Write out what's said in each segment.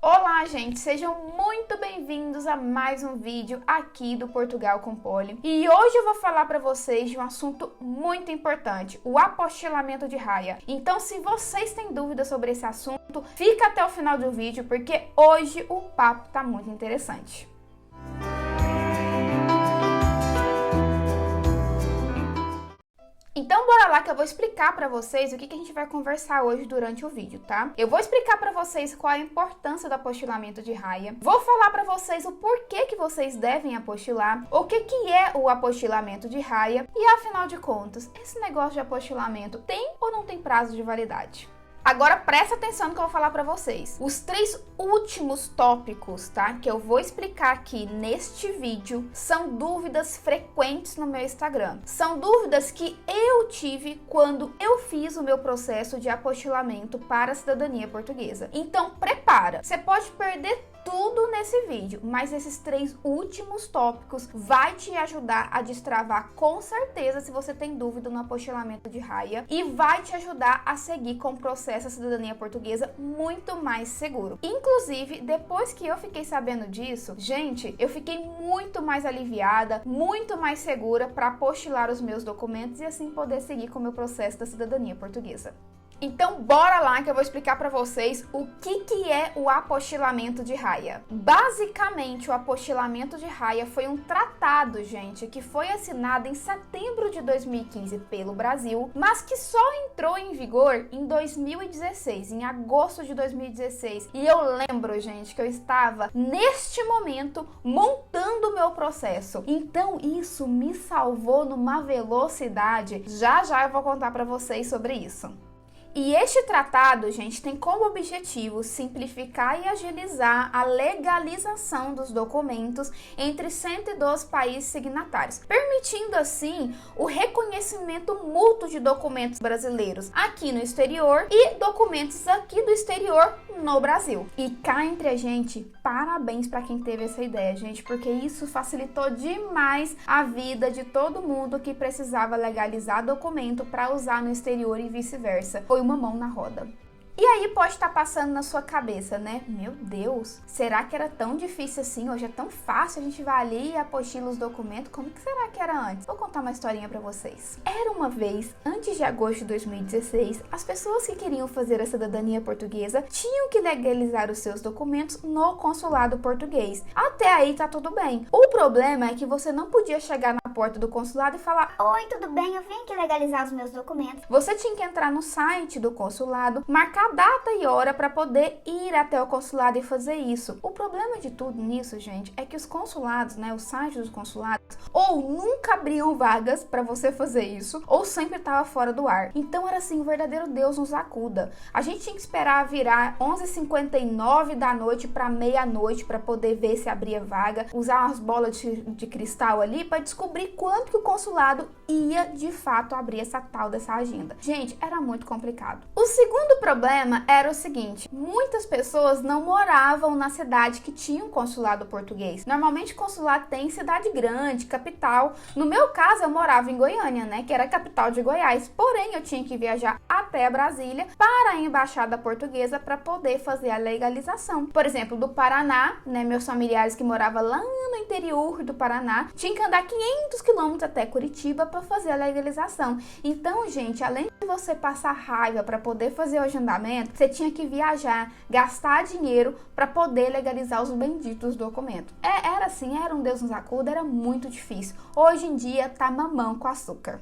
Olá, gente! Sejam muito bem-vindos a mais um vídeo aqui do Portugal com Poli. E hoje eu vou falar para vocês de um assunto muito importante, o apostilamento de raia. Então, se vocês têm dúvidas sobre esse assunto, fica até o final do vídeo, porque hoje o papo tá muito interessante. Então bora lá que eu vou explicar pra vocês o que a gente vai conversar hoje durante o vídeo, tá? Eu vou explicar pra vocês qual a importância do apostilamento de raia, vou falar pra vocês o porquê que vocês devem apostilar, o que é o apostilamento de raia e, afinal de contas, esse negócio de apostilamento tem ou não tem prazo de validade? Agora presta atenção no que eu vou falar pra vocês. Os 3 últimos tópicos, tá? Que eu vou explicar aqui neste vídeo são dúvidas frequentes no meu Instagram. São dúvidas que eu tive quando eu fiz o meu processo de apostilamento para a cidadania portuguesa. Então prepara! Você pode perder tudo nesse vídeo, mas esses 3 últimos tópicos vai te ajudar a destravar com certeza se você tem dúvida no apostilamento de raia e vai te ajudar a seguir com o processo da cidadania portuguesa muito mais seguro. Inclusive, depois que eu fiquei sabendo disso, gente, eu fiquei muito mais aliviada, muito mais segura para apostilar os meus documentos e assim poder seguir com o meu processo da cidadania portuguesa. Então, bora lá que eu vou explicar para vocês o que é o apostilamento de raia. Basicamente, o apostilamento de raia foi um tratado, gente, que foi assinado em setembro de 2015 pelo Brasil, mas que só entrou em vigor em 2016, em agosto de 2016. E eu lembro, gente, que eu estava, neste momento, montando o meu processo. Então, isso me salvou numa velocidade. Já eu vou contar para vocês sobre isso. E este tratado, gente, tem como objetivo simplificar e agilizar a legalização dos documentos entre 112 países signatários, permitindo assim o reconhecimento mútuo de documentos brasileiros aqui no exterior e documentos aqui do exterior no Brasil. E cá entre a gente, parabéns para quem teve essa ideia, gente, porque isso facilitou demais a vida de todo mundo que precisava legalizar documento para usar no exterior e vice-versa. Foi uma mão na roda. E aí pode estar passando na sua cabeça, né? Meu Deus, será que era tão difícil assim? Hoje é tão fácil, a gente vai ali e apostila os documentos. Como que será que era antes? Vou contar uma historinha pra vocês. Era uma vez, antes de agosto de 2016, as pessoas que queriam fazer a cidadania portuguesa tinham que legalizar os seus documentos no consulado português. Até aí tá tudo bem. O problema é que você não podia chegar na porta do consulado e falar: oi, tudo bem? Eu vim aqui legalizar os meus documentos. Você tinha que entrar no site do consulado, marcar data e hora para poder ir até o consulado e fazer isso. O problema de tudo nisso, gente, é que os consulados, né, os sites dos consulados, ou nunca abriam vagas para você fazer isso, ou sempre estava fora do ar. Então era assim, o verdadeiro Deus nos acuda. A gente tinha que esperar virar 11h59 da noite para meia-noite para poder ver se abria vaga, usar umas bolas de cristal ali para descobrir quando que o consulado ia de fato abrir essa tal dessa agenda. Gente, era muito complicado. O segundo problema era o seguinte: muitas pessoas não moravam na cidade que tinha um consulado português. Normalmente consulado tem em cidade grande, capital. No meu caso, eu morava em Goiânia, né, que era a capital de Goiás. Porém, eu tinha que viajar até Brasília para a embaixada portuguesa para poder fazer a legalização. Por exemplo, do Paraná, né, meus familiares que moravam lá no interior do Paraná, tinha que andar 500 quilômetros até Curitiba para fazer a legalização. Então, gente, além de você passar raiva para poder fazer o agendamento, você tinha que viajar, gastar dinheiro para poder legalizar os benditos documentos. Era assim, era um Deus nos acuda, era muito difícil. Hoje em dia tá mamão com açúcar.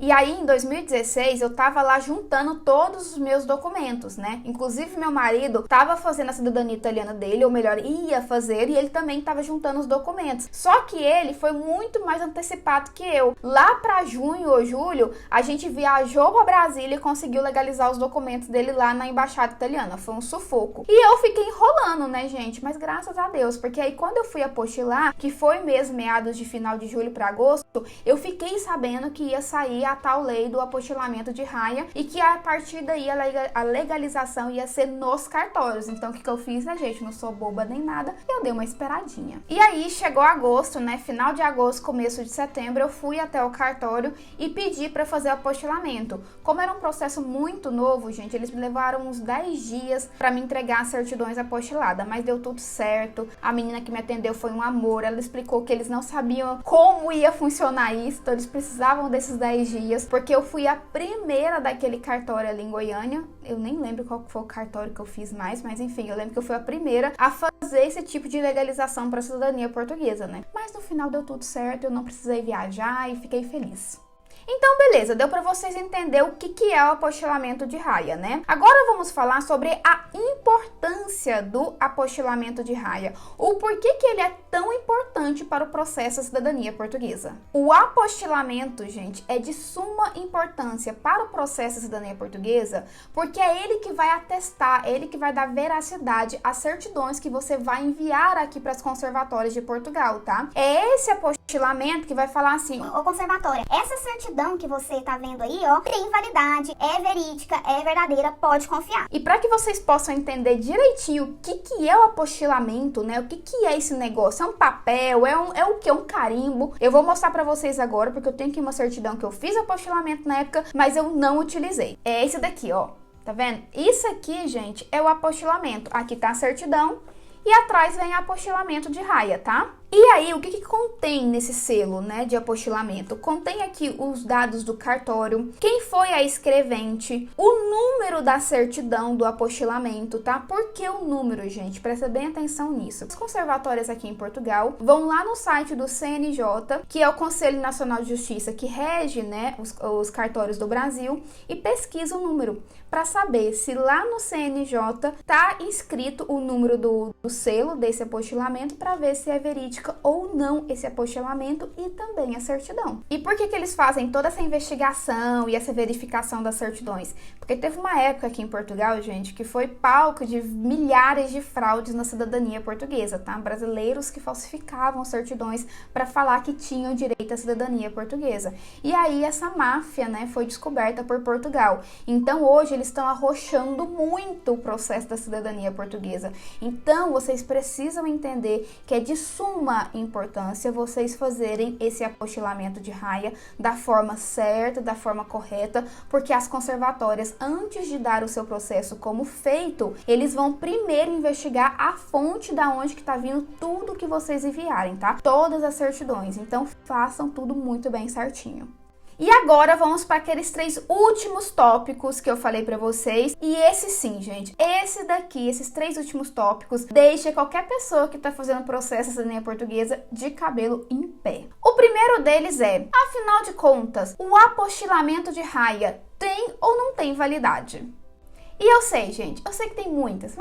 E aí, em 2016, eu tava lá juntando todos os meus documentos, né? Inclusive, meu marido tava fazendo a cidadania italiana dele, ou melhor, ia fazer, e ele também tava juntando os documentos. Só que ele foi muito mais antecipado que eu. Lá pra junho ou julho, a gente viajou pra Brasília e conseguiu legalizar os documentos dele lá na embaixada italiana. Foi um sufoco. E eu fiquei enrolando, né, gente? Mas graças a Deus, porque aí quando eu fui apostilar, que foi mesmo meados de final de julho pra agosto, eu fiquei sabendo que ia sair a tal lei do apostilamento de raia e que a partir daí a legalização ia ser nos cartórios. Então o que eu fiz, né, gente? Não sou boba nem nada, eu dei uma esperadinha. E aí chegou agosto, né? Final de agosto, começo de setembro, eu fui até o cartório e pedi para fazer o apostilamento. Como era um processo muito novo, gente, eles me levaram uns 10 dias para me entregar as certidões apostiladas, mas deu tudo certo. A menina que me atendeu foi um amor, ela explicou que eles não sabiam como ia funcionar isso, então eles precisavam desses 10 dias, porque eu fui a primeira daquele cartório ali em Goiânia. Eu nem lembro qual foi o cartório que eu fiz mais, mas enfim, eu lembro que eu fui a primeira a fazer esse tipo de legalização para a cidadania portuguesa, né? Mas no final deu tudo certo, eu não precisei viajar e fiquei feliz. Então, beleza, deu para vocês entender o que é o apostilamento de raia, né? Agora vamos falar sobre a importância do apostilamento de raia. O porquê que ele é tão importante para o processo da cidadania portuguesa. O apostilamento, gente, é de suma importância para o processo da cidadania portuguesa, porque é ele que vai atestar, é ele que vai dar veracidade às certidões que você vai enviar aqui para as conservatórias de Portugal, tá? É esse apostilamento que vai falar assim: Ô conservatória, essa certidão que você tá vendo aí, ó, tem validade, é verídica, é verdadeira, pode confiar. E para que vocês possam entender direitinho o que é o apostilamento, né? O que é esse negócio? É um papel? É o que? É um carimbo? Eu vou mostrar para vocês agora, porque eu tenho aqui uma certidão que eu fiz apostilamento na época, mas eu não utilizei. É esse daqui, ó. Tá vendo? Isso aqui, gente, é o apostilamento. Aqui tá a certidão e atrás vem o apostilamento de raia, tá? E aí, o que contém nesse selo, né, de apostilamento? Contém aqui os dados do cartório, quem foi a escrevente, o número da certidão do apostilamento, tá? Por que o número, gente? Presta bem atenção nisso. Os conservatórios aqui em Portugal vão lá no site do CNJ, que é o Conselho Nacional de Justiça, que rege, né, os cartórios do Brasil, e pesquisa o número, para saber se lá no CNJ tá inscrito o número do selo desse apostilamento, para ver se é verídico ou não esse apostilamento e também a certidão. E por que eles fazem toda essa investigação e essa verificação das certidões? Porque teve uma época aqui em Portugal, gente, que foi palco de milhares de fraudes na cidadania portuguesa, tá? Brasileiros que falsificavam certidões para falar que tinham direito à cidadania portuguesa. E aí essa máfia, né, foi descoberta por Portugal. Então hoje eles estão arrochando muito o processo da cidadania portuguesa. Então vocês precisam entender que é de suma importância vocês fazerem esse apostilamento de raia da forma certa, da forma correta, porque as conservatórias, antes de dar o seu processo como feito, eles vão primeiro investigar a fonte da onde que tá vindo tudo que vocês enviarem, tá? Todas as certidões. Então façam tudo muito bem certinho. E agora vamos para aqueles 3 últimos tópicos que eu falei para vocês. E esse sim, gente, esse daqui, esses 3 últimos tópicos, deixa qualquer pessoa que tá fazendo processo de cidadania portuguesa de cabelo em pé. O primeiro deles é, afinal de contas, o apostilamento de raia tem ou não tem validade? E eu sei, gente, eu sei que tem muitas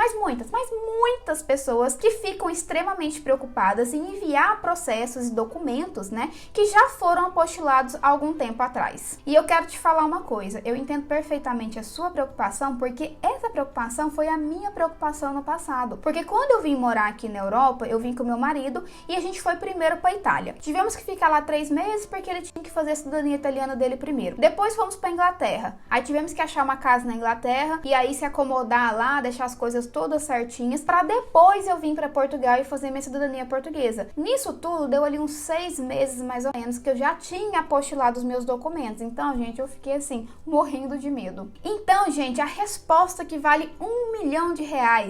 pessoas que ficam extremamente preocupadas em enviar processos e documentos, né, que já foram apostilados há algum tempo atrás. E eu quero te falar uma coisa, eu entendo perfeitamente a sua preocupação, porque essa preocupação foi a minha preocupação no passado. Porque quando eu vim morar aqui na Europa, eu vim com meu marido e a gente foi primeiro para Itália. Tivemos que ficar lá 3 meses porque ele tinha que fazer a cidadania italiana dele primeiro. Depois fomos para Inglaterra. Aí tivemos que achar uma casa na Inglaterra e aí se acomodar lá, deixar as coisas todas certinhas, para depois eu vim para Portugal e fazer minha cidadania portuguesa. Nisso tudo, deu ali uns 6 meses mais ou menos que eu já tinha apostilado os meus documentos. Então, gente, eu fiquei assim, morrendo de medo. Então, gente, a resposta que vale R$1 milhão,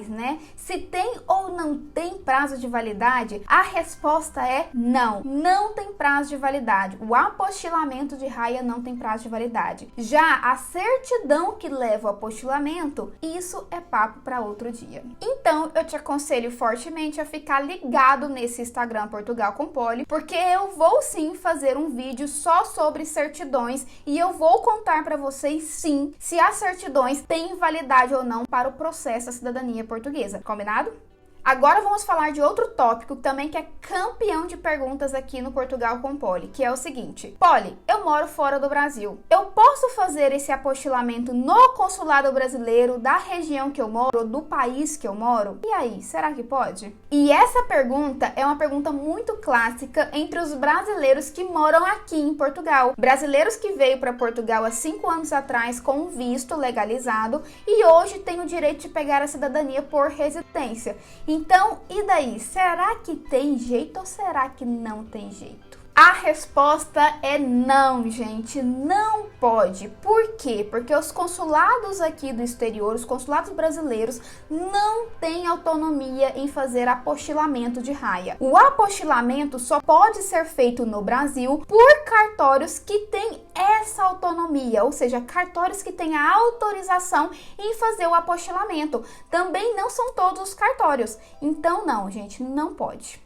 né? Se tem ou não tem prazo de validade, a resposta é não. Não tem prazo de validade. O apostilamento de raia não tem prazo de validade. Já a certidão que leva o apostilamento, isso é papo para outro dia. Então, eu te aconselho fortemente a ficar ligado nesse Instagram Portugal com Poli, porque eu vou sim fazer um vídeo só sobre certidões e eu vou contar para vocês sim se as certidões têm validade ou não para o processo da cidadania portuguesa. Combinado? Agora vamos falar de outro tópico também que é campeão de perguntas aqui no Portugal com Poli, que é o seguinte: Poli, eu moro fora do Brasil. Eu posso fazer esse apostilamento no consulado brasileiro da região que eu moro, do país que eu moro? E aí, será que pode? E essa pergunta é uma pergunta muito clássica entre os brasileiros que moram aqui em Portugal. Brasileiros que veio para Portugal há 5 anos atrás com um visto legalizado e hoje têm o direito de pegar a cidadania por residência. Então, e daí? Será que tem jeito ou será que não tem jeito? A resposta é não, gente, não pode. Por quê? Porque os consulados aqui do exterior, os consulados brasileiros, não têm autonomia em fazer apostilamento de raia. O apostilamento só pode ser feito no Brasil por cartórios que têm essa autonomia, ou seja, cartórios que têm a autorização em fazer o apostilamento. Também não são todos os cartórios. Então, não, gente, não pode.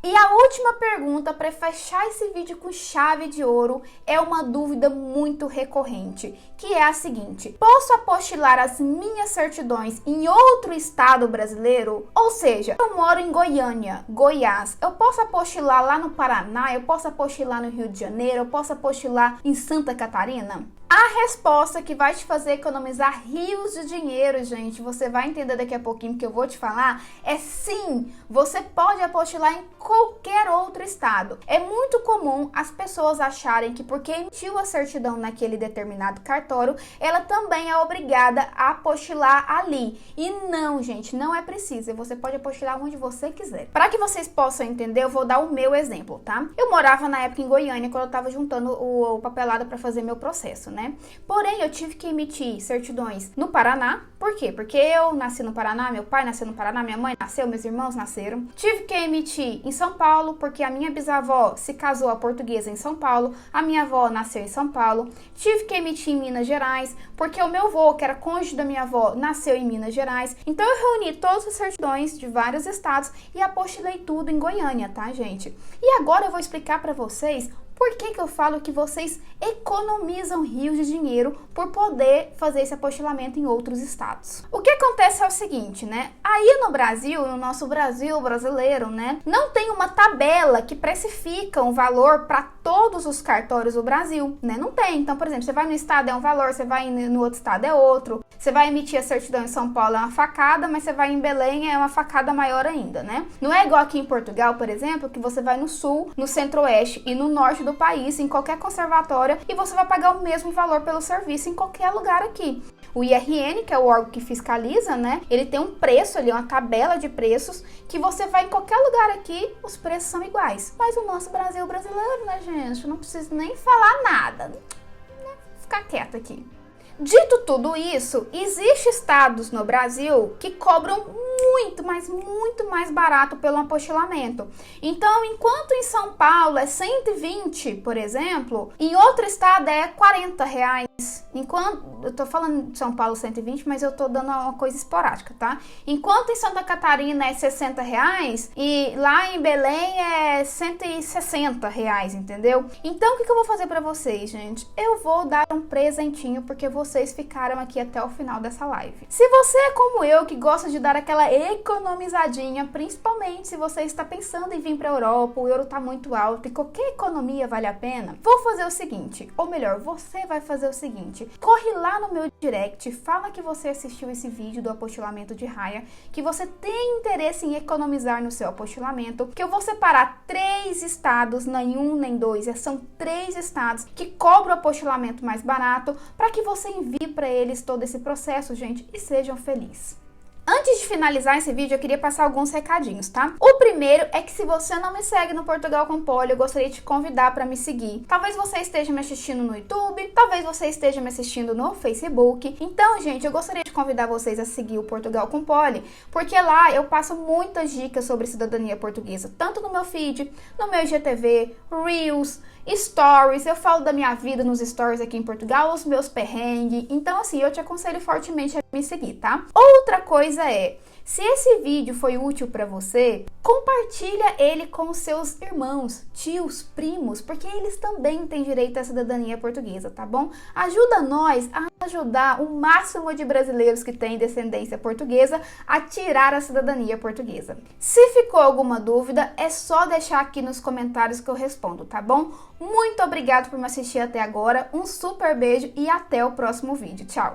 E a última pergunta para fechar esse vídeo com chave de ouro é uma dúvida muito recorrente, que é a seguinte: posso apostilar as minhas certidões em outro estado brasileiro? Ou seja, eu moro em Goiânia, Goiás, eu posso apostilar lá no Paraná, eu posso apostilar no Rio de Janeiro, eu posso apostilar em Santa Catarina? A resposta que vai te fazer economizar rios de dinheiro, gente, você vai entender daqui a pouquinho que eu vou te falar, é sim, você pode apostilar em qualquer outro estado. É muito comum as pessoas acharem que porque emitiu a certidão naquele determinado cartório, ela também é obrigada a apostilar ali. E não, gente, não é preciso, você pode apostilar onde você quiser. Para que vocês possam entender, eu vou dar o meu exemplo, tá? Eu morava na época em Goiânia, quando eu tava juntando o papelado para fazer meu processo, né? Porém, eu tive que emitir certidões no Paraná. Por quê? Porque eu nasci no Paraná, meu pai nasceu no Paraná, minha mãe nasceu, meus irmãos nasceram. Tive que emitir em São Paulo, porque a minha bisavó se casou a portuguesa em São Paulo, a minha avó nasceu em São Paulo. Tive que emitir em Minas Gerais, porque o meu avô, que era cônjuge da minha avó, nasceu em Minas Gerais. Então, eu reuni todas as certidões de vários estados e apostilei tudo em Goiânia, tá, gente? E agora eu vou explicar para vocês por que que eu falo que vocês economizam rios de dinheiro por poder fazer esse apostilamento em outros estados? O que acontece é o seguinte, né? Aí no Brasil, no nosso Brasil brasileiro, né? Não tem uma tabela que precifica um valor para todos os cartórios do Brasil, né? Não tem. Então, por exemplo, você vai no estado é um valor, você vai no outro estado é outro. Você vai emitir a certidão em São Paulo é uma facada, mas você vai em Belém é uma facada maior ainda, né? Não é igual aqui em Portugal, por exemplo, que você vai no sul, no centro-oeste e no norte do país, em qualquer conservatória, e você vai pagar o mesmo valor pelo serviço em qualquer lugar aqui. O IRN, que é o órgão que fiscaliza, né? Ele tem um preço ali, uma tabela de preços, que você vai em qualquer lugar aqui, os preços são iguais. Mas o nosso Brasil brasileiro, né, gente? Não preciso nem falar nada. Ficar quieta aqui. Dito tudo isso, existem estados no Brasil que cobram muito, mas muito mais barato pelo apostilamento. Então, enquanto em São Paulo é 120, por exemplo, em outro estado é 40 reais. Enquanto, eu tô falando de São Paulo 120, mas eu tô dando uma coisa esporádica, tá? Enquanto em Santa Catarina é 60 reais e lá em Belém é 160 reais, entendeu? Então, o que eu vou fazer pra vocês, gente? Eu vou dar um presentinho porque vocês ficaram aqui até o final dessa live. Se você é como eu, que gosta de dar aquela economizadinha, principalmente se você está pensando em vir pra Europa, o euro tá muito alto e qualquer economia vale a pena, vou fazer o seguinte, ou melhor, você vai fazer o seguinte, corre lá no meu direct, fala que você assistiu esse vídeo do apostilamento de raia, que você tem interesse em economizar no seu apostilamento, que eu vou separar 3 estados, nem um nem dois, são 3 estados que cobram o apostilamento mais barato, para que você envie para eles todo esse processo, gente, e sejam felizes. Antes de finalizar esse vídeo, eu queria passar alguns recadinhos, tá? O primeiro é que se você não me segue no Portugal com Poli, eu gostaria de te convidar para me seguir. Talvez você esteja me assistindo no YouTube, talvez você esteja me assistindo no Facebook. Então, gente, eu gostaria de convidar vocês a seguir o Portugal com Poli, porque lá eu passo muitas dicas sobre cidadania portuguesa, tanto no meu feed, no meu IGTV, Reels, Stories, eu falo da minha vida nos stories aqui em Portugal, os meus perrengues. Então, assim, eu te aconselho fortemente a me seguir, tá? Outra coisa é, Se esse vídeo foi útil para você, compartilha ele com seus irmãos, tios, primos, porque eles também têm direito à cidadania portuguesa, tá bom? Ajuda nós a ajudar o máximo de brasileiros que têm descendência portuguesa a tirar a cidadania portuguesa. Se ficou alguma dúvida, é só deixar aqui nos comentários que eu respondo, tá bom? Muito obrigado por me assistir até agora, um super beijo e até o próximo vídeo. Tchau!